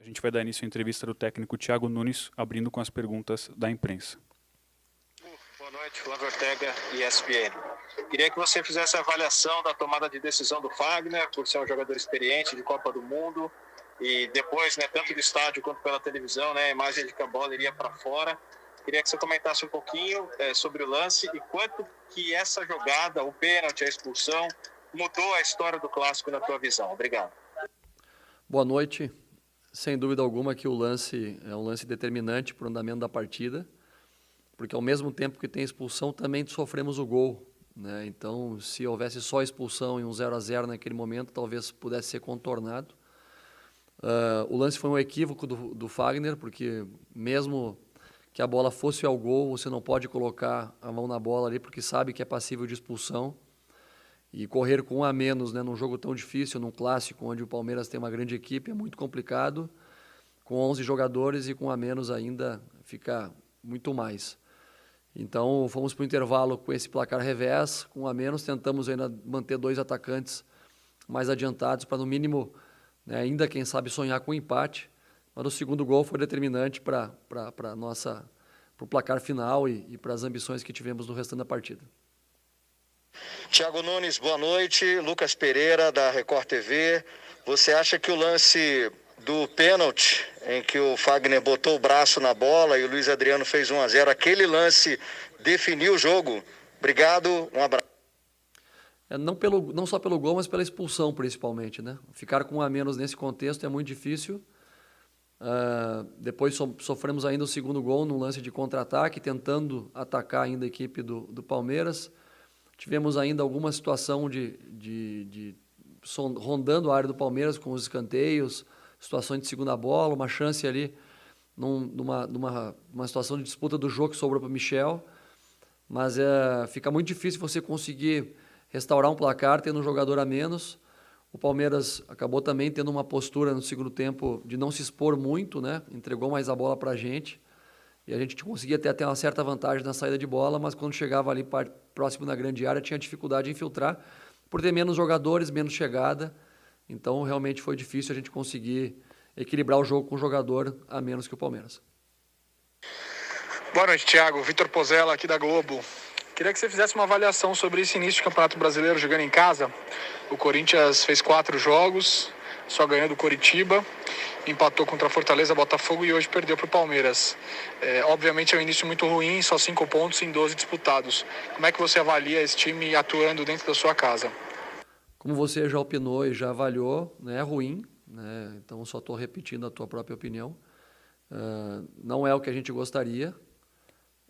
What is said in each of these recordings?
gente vai dar início à entrevista do técnico Thiago Nunes, abrindo com as perguntas da imprensa. Boa noite, Flávio Ortega, ESPN. Queria que você fizesse a avaliação da tomada de decisão do Fagner, por ser um jogador experiente de Copa do Mundo, e depois, tanto do estádio quanto pela televisão, a imagem de que a bola iria para fora. Queria que você comentasse um pouquinho sobre o lance e quanto que essa jogada, o pênalti, a expulsão, mudou a história do clássico na tua visão. Obrigado. Boa noite. Sem dúvida alguma que o lance é um lance determinante para o andamento da partida, porque ao mesmo tempo que tem expulsão, também sofremos o gol, né? Então, se houvesse só expulsão e um 0-0 naquele momento, talvez pudesse ser contornado. O lance foi um equívoco do Fagner, porque mesmo que a bola fosse ao gol, você não pode colocar a mão na bola ali, porque sabe que é passível de expulsão. E correr com um a menos, num jogo tão difícil, num clássico, onde o Palmeiras tem uma grande equipe, é muito complicado. Com 11 jogadores e com um a menos ainda fica muito mais. Então, fomos para o intervalo com esse placar revés, com um a menos, tentamos ainda manter 2 atacantes mais adiantados, para no mínimo, ainda quem sabe sonhar com um empate. Mas o segundo gol foi determinante para o placar final e para as ambições que tivemos no restante da partida. Thiago Nunes, boa noite. Lucas Pereira, da Record TV. Você acha que o lance do pênalti, em que o Fagner botou o braço na bola e o Luiz Adriano fez 1-0, aquele lance definiu o jogo? Obrigado, um abraço. Não só pelo gol, mas pela expulsão, principalmente, Ficar com um a menos nesse contexto é muito difícil. Depois sofremos ainda o segundo gol no lance de contra-ataque, tentando atacar ainda a equipe do Palmeiras. Tivemos ainda alguma situação rondando a área do Palmeiras com os escanteios, situações de segunda bola, uma chance ali numa situação de disputa do jogo que sobrou para o Michel. Mas fica muito difícil você conseguir restaurar um placar tendo um jogador a menos. O Palmeiras acabou também tendo uma postura no segundo tempo de não se expor muito, Entregou mais a bola para a gente. E a gente conseguia ter até uma certa vantagem na saída de bola, mas quando chegava ali próximo da grande área, tinha dificuldade de infiltrar, por ter menos jogadores, menos chegada. Então, realmente foi difícil a gente conseguir equilibrar o jogo com um jogador a menos que o Palmeiras. Boa noite, Thiago. Vitor Pozella, aqui da Globo. Queria que você fizesse uma avaliação sobre esse início de Campeonato Brasileiro jogando em casa. O Corinthians fez 4 jogos, só ganhou do Coritiba, empatou contra a Fortaleza, Botafogo e hoje perdeu para o Palmeiras. Obviamente é um início muito ruim, só 5 pontos em 12 disputados. Como é que você avalia esse time atuando dentro da sua casa? Como você já opinou e já avaliou, é ruim, Então só estou repetindo a tua própria opinião. Não é o que a gente gostaria.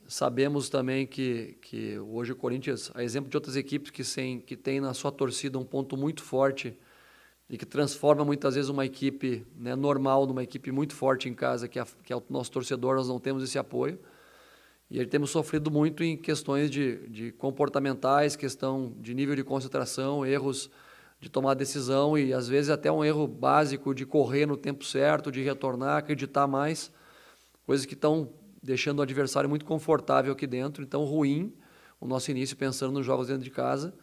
Sabemos também que hoje o Corinthians, a exemplo de outras equipes que tem na sua torcida um ponto muito forte e que transforma muitas vezes uma equipe normal numa equipe muito forte em casa, que é o nosso torcedor, nós não temos esse apoio. E temos sofrido muito em questões de comportamentais, questão de nível de concentração, erros de tomar decisão e às vezes até um erro básico de correr no tempo certo, de retornar, acreditar mais, coisas que estão deixando o adversário muito confortável aqui dentro. Então, ruim o nosso início pensando nos jogos dentro de casa.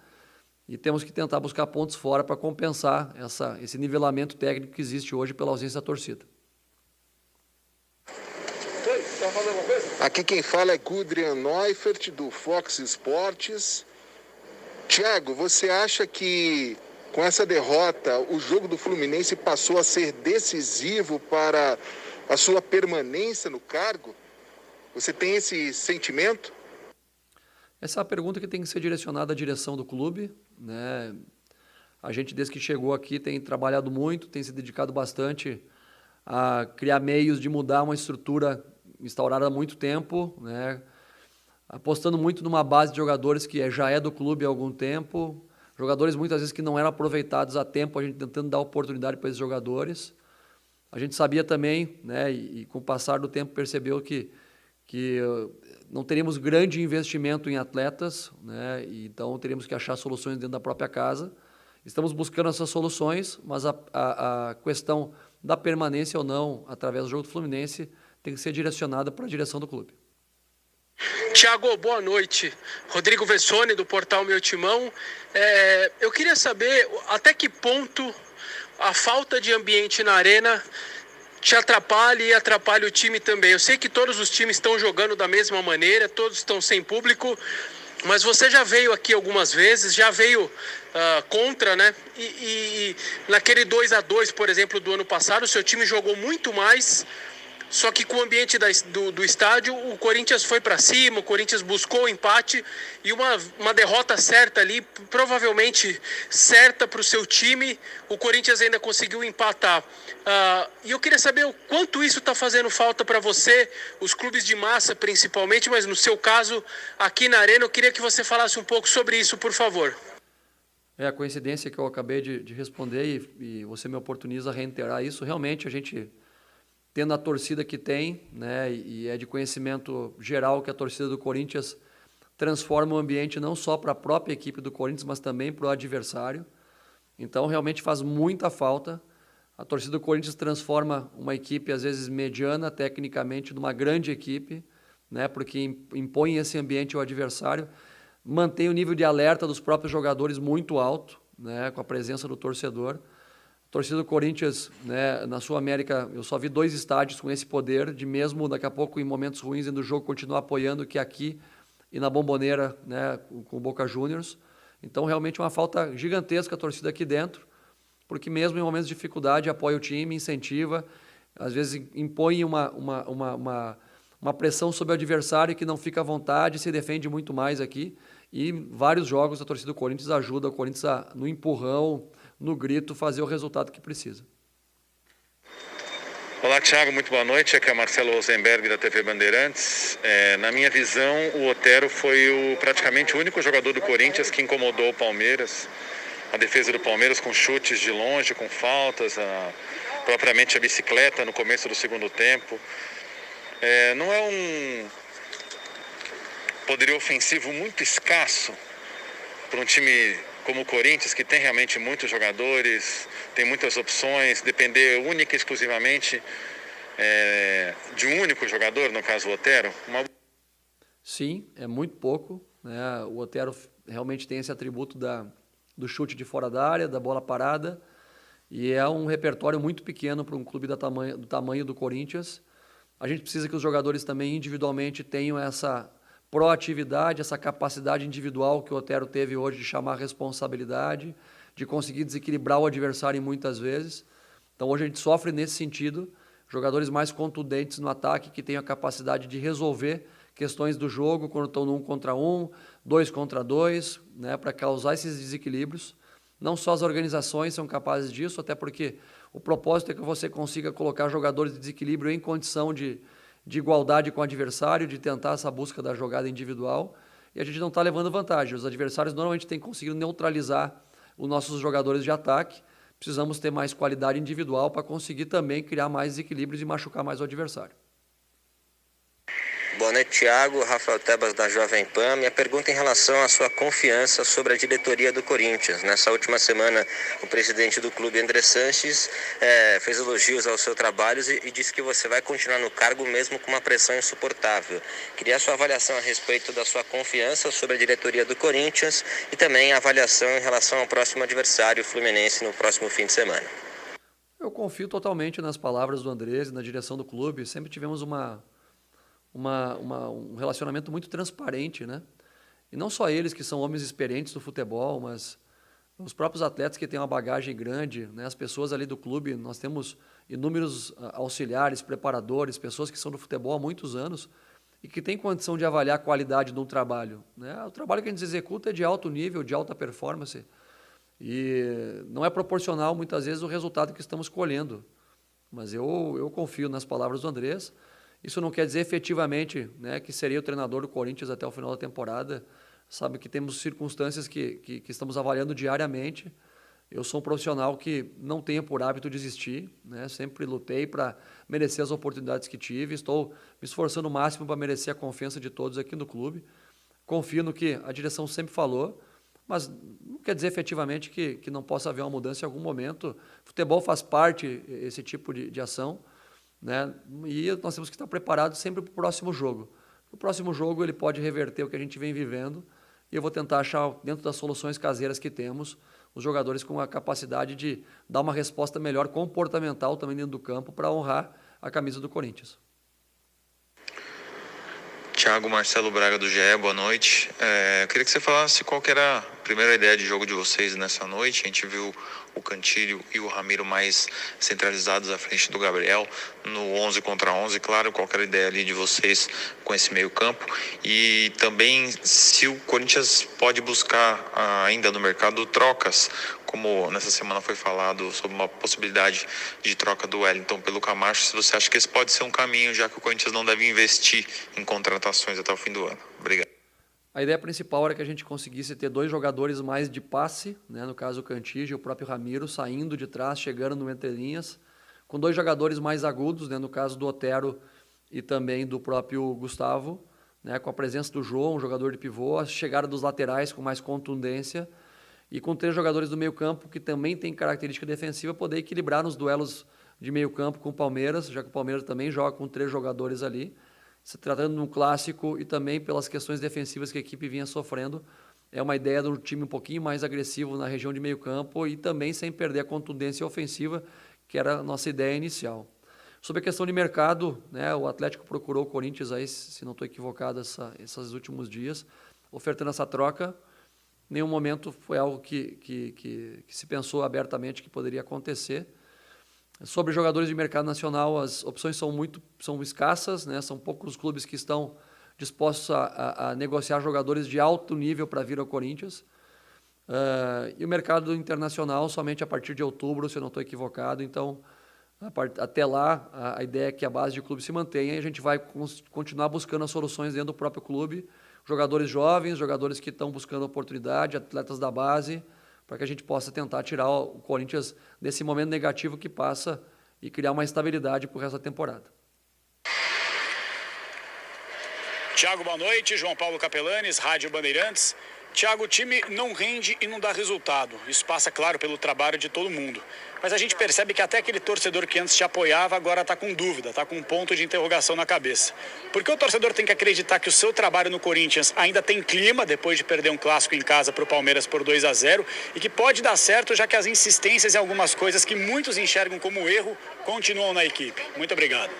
E temos que tentar buscar pontos fora para compensar esse nivelamento técnico que existe hoje pela ausência da torcida. Aqui quem fala é Gudrian Neufert, do Fox Sports. Thiago, você acha que com essa derrota o jogo do Fluminense passou a ser decisivo para a sua permanência no cargo? Você tem esse sentimento? Essa é uma pergunta que tem que ser direcionada à direção do clube, A gente, desde que chegou aqui, tem trabalhado muito, tem se dedicado bastante a criar meios de mudar uma estrutura instaurada há muito tempo, Apostando muito numa base de jogadores que já é do clube há algum tempo, jogadores muitas vezes que não eram aproveitados a tempo, a gente tentando dar oportunidade para esses jogadores. A gente sabia também, e com o passar do tempo percebeu que não teríamos grande investimento em atletas, e então teríamos que achar soluções dentro da própria casa. Estamos buscando essas soluções, mas a questão da permanência ou não, através do jogo do Fluminense, tem que ser direcionada para a direção do clube. Thiago, boa noite. Rodrigo Vessone, do portal Meu Timão. Eu queria saber até que ponto a falta de ambiente na arena te atrapalhe e atrapalhe o time também. Eu sei que todos os times estão jogando da mesma maneira, todos estão sem público, mas você já veio aqui algumas vezes, já veio contra, né? E naquele 2-2, por exemplo, do ano passado, o seu time jogou muito mais. Só que com o ambiente do estádio, o Corinthians foi para cima, o Corinthians buscou o empate e uma derrota certa ali, provavelmente certa para o seu time, o Corinthians ainda conseguiu empatar. E eu queria saber o quanto isso está fazendo falta para você, os clubes de massa principalmente, mas no seu caso, aqui na Arena, eu queria que você falasse um pouco sobre isso, por favor. É a coincidência que eu acabei de responder e você me oportuniza a reiterar isso. Realmente, a gente... tendo a torcida que tem, né, e é de conhecimento geral que a torcida do Corinthians transforma o ambiente não só para a própria equipe do Corinthians, mas também para o adversário. Então, realmente faz muita falta. A torcida do Corinthians transforma uma equipe, às vezes, mediana, tecnicamente, numa grande equipe, né, porque impõe esse ambiente ao adversário, mantém o nível de alerta dos próprios jogadores muito alto, né, com a presença do torcedor. A torcida do Corinthians, né, na Sul-América, eu só vi 2 estádios com esse poder de mesmo daqui a pouco em momentos ruins do jogo continuar apoiando, que aqui e na Bombonera, né, com o Boca Juniors. Então realmente uma falta gigantesca a torcida aqui dentro, porque mesmo em momentos de dificuldade apoia o time, incentiva, às vezes impõe uma pressão sobre o adversário que não fica à vontade, se defende muito mais aqui. E vários jogos a torcida do Corinthians ajuda o Corinthians no empurrão, no grito, fazer o resultado que precisa. Olá, Thiago, muito boa noite. Aqui é Marcelo Rosenberg, da TV Bandeirantes. Na minha visão, o Otero foi praticamente o único jogador do Corinthians que incomodou o Palmeiras. A defesa do Palmeiras com chutes de longe, com faltas, propriamente a bicicleta no começo do segundo tempo. Não é um poderio ofensivo muito escasso para um time como o Corinthians, que tem realmente muitos jogadores, tem muitas opções, depender única e exclusivamente de um único jogador, no caso o Otero? Sim, é muito pouco, né? O Otero realmente tem esse atributo do chute de fora da área, da bola parada, e é um repertório muito pequeno para um clube do tamanho do Corinthians. A gente precisa que os jogadores também individualmente tenham essa proatividade, essa capacidade individual que o Otero teve hoje de chamar a responsabilidade, de conseguir desequilibrar o adversário muitas vezes. Então hoje a gente sofre nesse sentido, jogadores mais contundentes no ataque que tenham a capacidade de resolver questões do jogo quando estão no 1 contra 1, 2 contra 2, né, para causar esses desequilíbrios. Não só as organizações são capazes disso, até porque o propósito é que você consiga colocar jogadores de desequilíbrio em condição de igualdade com o adversário, de tentar essa busca da jogada individual, e a gente não está levando vantagem. Os adversários normalmente têm conseguido neutralizar os nossos jogadores de ataque. Precisamos ter mais qualidade individual para conseguir também criar mais desequilíbrios e machucar mais o adversário. Boa noite, Thiago. Rafael Tebas, da Jovem Pan. Minha pergunta em relação à sua confiança sobre a diretoria do Corinthians. Nessa última semana, o presidente do clube, André Sanches, fez elogios ao seu trabalho e disse que você vai continuar no cargo mesmo com uma pressão insuportável. Queria a sua avaliação a respeito da sua confiança sobre a diretoria do Corinthians e também a avaliação em relação ao próximo adversário, o Fluminense, no próximo fim de semana. Eu confio totalmente nas palavras do Andrés e na direção do clube. Sempre tivemos um relacionamento muito transparente, né? E não só eles que são homens experientes do futebol, mas os próprios atletas que têm uma bagagem grande, né? As pessoas ali do clube, nós temos inúmeros auxiliares, preparadores, pessoas que são do futebol há muitos anos e que têm condição de avaliar a qualidade de um trabalho, né? O trabalho que a gente executa é de alto nível, de alta performance e não é proporcional muitas vezes o resultado que estamos colhendo. Mas eu confio nas palavras do Andrés. Isso não quer dizer efetivamente, né, que seria o treinador do Corinthians até o final da temporada. Sabe que temos circunstâncias que estamos avaliando diariamente. Eu sou um profissional que não tenho por hábito desistir, né? Sempre lutei para merecer as oportunidades que tive. Estou me esforçando o máximo para merecer a confiança de todos aqui no clube. Confio no que a direção sempre falou, mas não quer dizer efetivamente que não possa haver uma mudança em algum momento. Futebol faz parte esse tipo de ação, né? E nós temos que estar preparados sempre para o próximo jogo. O próximo jogo ele pode reverter o que a gente vem vivendo e eu vou tentar achar, dentro das soluções caseiras que temos, os jogadores com a capacidade de dar uma resposta melhor comportamental também dentro do campo para honrar a camisa do Corinthians. Thiago, Marcelo Braga do GE, boa noite. Eu queria que você falasse qual que era a primeira ideia de jogo de vocês nessa noite. A gente viu o Cantilho e o Ramiro mais centralizados à frente do Gabriel no 11 contra 11. Claro, qual que era a ideia ali de vocês com esse meio campo? E também se o Corinthians pode buscar ainda no mercado trocas, como nessa semana foi falado sobre uma possibilidade de troca do Wellington pelo Camacho, se você acha que esse pode ser um caminho, já que o Corinthians não deve investir em contratações até o fim do ano. Obrigado. A ideia principal era que a gente conseguisse ter 2 jogadores mais de passe, né, no caso o Cantígio e o próprio Ramiro, saindo de trás, chegando no entrelinhas, com 2 jogadores mais agudos, né, no caso do Otero e também do próprio Gustavo, né, com a presença do João, um jogador de pivô, a chegada dos laterais com mais contundência, e com 3 jogadores do meio campo que também tem característica defensiva, poder equilibrar nos duelos de meio campo com o Palmeiras, já que o Palmeiras também joga com 3 jogadores ali, se tratando de um clássico e também pelas questões defensivas que a equipe vinha sofrendo. É uma ideia de um time um pouquinho mais agressivo na região de meio campo e também sem perder a contundência ofensiva, que era a nossa ideia inicial. Sobre a questão de mercado, né, o Atlético procurou o Corinthians, aí, se não estou equivocado, esses últimos dias, ofertando essa troca. Em nenhum momento foi algo que se pensou abertamente que poderia acontecer. Sobre jogadores de mercado nacional, as opções são escassas, né? São poucos os clubes que estão dispostos a negociar jogadores de alto nível para vir ao Corinthians. E o mercado internacional somente a partir de outubro, se eu não estou equivocado. Então, até lá, a ideia é que a base de clube se mantenha e a gente vai continuar buscando as soluções dentro do próprio clube. Jogadores jovens, jogadores que estão buscando oportunidade, atletas da base, para que a gente possa tentar tirar o Corinthians desse momento negativo que passa e criar uma estabilidade para o resto da temporada. Thiago, boa noite. João Paulo Capelanes, Rádio Bandeirantes. Thiago, o time não rende e não dá resultado. Isso passa, claro, pelo trabalho de todo mundo. Mas a gente percebe que até aquele torcedor que antes te apoiava agora está com dúvida, está com um ponto de interrogação na cabeça. Por que o torcedor tem que acreditar que o seu trabalho no Corinthians ainda tem clima depois de perder um clássico em casa para o Palmeiras por 2-0 e que pode dar certo, já que as insistências em algumas coisas que muitos enxergam como erro continuam na equipe? Muito obrigado.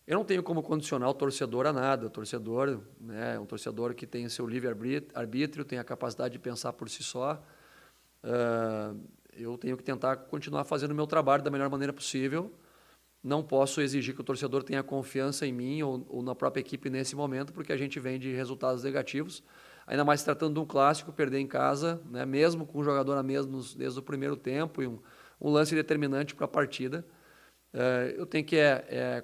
Eu não tenho como condicionar o torcedor a nada. O torcedor, né, é um torcedor que tem o seu livre-arbítrio, tem a capacidade de pensar por si só. Eu tenho que tentar continuar fazendo o meu trabalho da melhor maneira possível. Não posso exigir que o torcedor tenha confiança em mim ou na própria equipe nesse momento, porque a gente vem de resultados negativos. Ainda mais se tratando de um clássico, perder em casa, né, mesmo com o jogador a menos desde o primeiro tempo e um lance determinante para a partida. Eu tenho que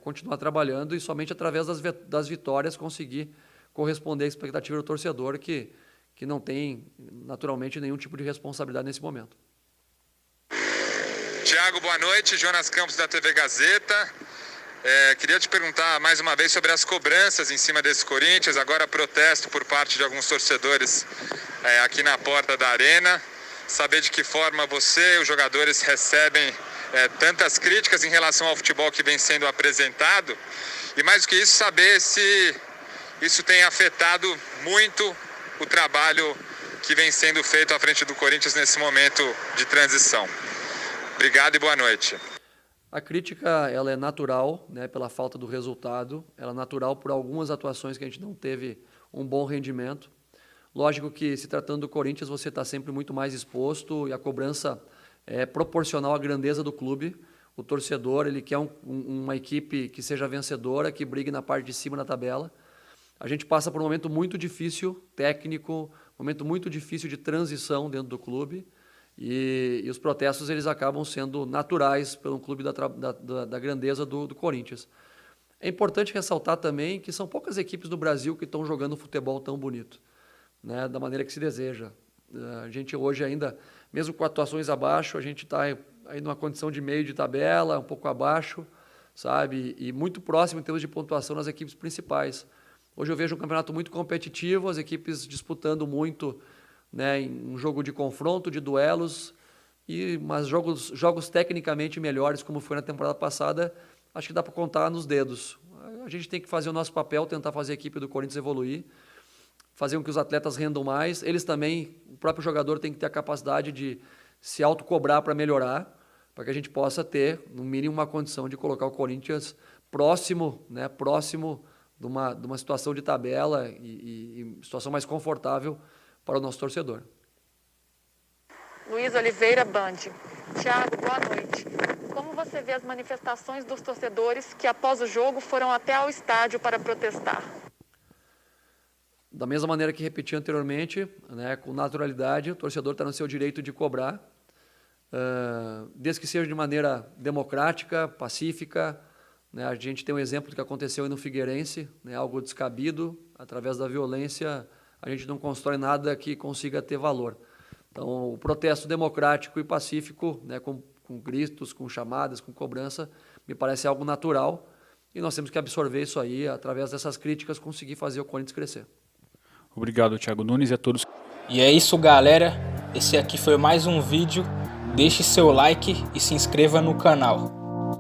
continuar trabalhando e somente através das vitórias conseguir corresponder à expectativa do torcedor que não tem, naturalmente, nenhum tipo de responsabilidade nesse momento. Thiago, boa noite. Jonas Campos, da TV Gazeta. Queria te perguntar mais uma vez sobre as cobranças em cima desse Corinthians. Agora protesto por parte de alguns torcedores aqui na porta da Arena. Saber de que forma você e os jogadores recebem tantas críticas em relação ao futebol que vem sendo apresentado. E mais do que isso, saber se isso tem afetado muito o trabalho que vem sendo feito à frente do Corinthians nesse momento de transição. Obrigado e boa noite. A crítica ela é natural, né, pela falta do resultado. Ela é natural por algumas atuações que a gente não teve um bom rendimento. Lógico que, se tratando do Corinthians, você está sempre muito mais exposto e a cobrança é proporcional à grandeza do clube. O torcedor ele quer uma equipe que seja vencedora, que brigue na parte de cima da tabela. A gente passa por um momento muito difícil, técnico, um momento muito difícil de transição dentro do clube. E os protestos eles acabam sendo naturais pelo clube da grandeza do Corinthians. É importante ressaltar também que são poucas equipes do Brasil que estão jogando futebol tão bonito, né, da maneira que se deseja. A gente hoje ainda, mesmo com atuações abaixo, a gente está aí numa condição de meio de tabela, um pouco abaixo, sabe? E muito próximo em termos de pontuação nas equipes principais. Hoje eu vejo um campeonato muito competitivo, as equipes disputando muito, né, em um jogo de confronto, de duelos, mas jogos tecnicamente melhores, como foi na temporada passada, acho que dá para contar nos dedos. A gente tem que fazer o nosso papel, tentar fazer a equipe do Corinthians evoluir, fazer com que os atletas rendam mais. Eles também, o próprio jogador tem que ter a capacidade de se autocobrar para melhorar, para que a gente possa ter, no mínimo, uma condição de colocar o Corinthians próximo, né, próximo de uma situação de tabela e situação mais confortável para o nosso torcedor. Luiz Oliveira, Band. Thiago, boa noite. Como você vê as manifestações dos torcedores que, após o jogo, foram até ao estádio para protestar? Da mesma maneira que repeti anteriormente, né, com naturalidade, o torcedor está no seu direito de cobrar, desde que seja de maneira democrática, pacífica. Né, a gente tem um exemplo do que aconteceu aí no Figueirense, né, algo descabido, através da violência, a gente não constrói nada que consiga ter valor. Então, o protesto democrático e pacífico, né, com gritos, com chamadas, com cobrança, me parece algo natural, e nós temos que absorver isso aí, através dessas críticas, conseguir fazer o Corinthians crescer. Obrigado, Thiago Nunes, e a todos. E é isso, galera. Esse aqui foi mais um vídeo. Deixe seu like e se inscreva no canal.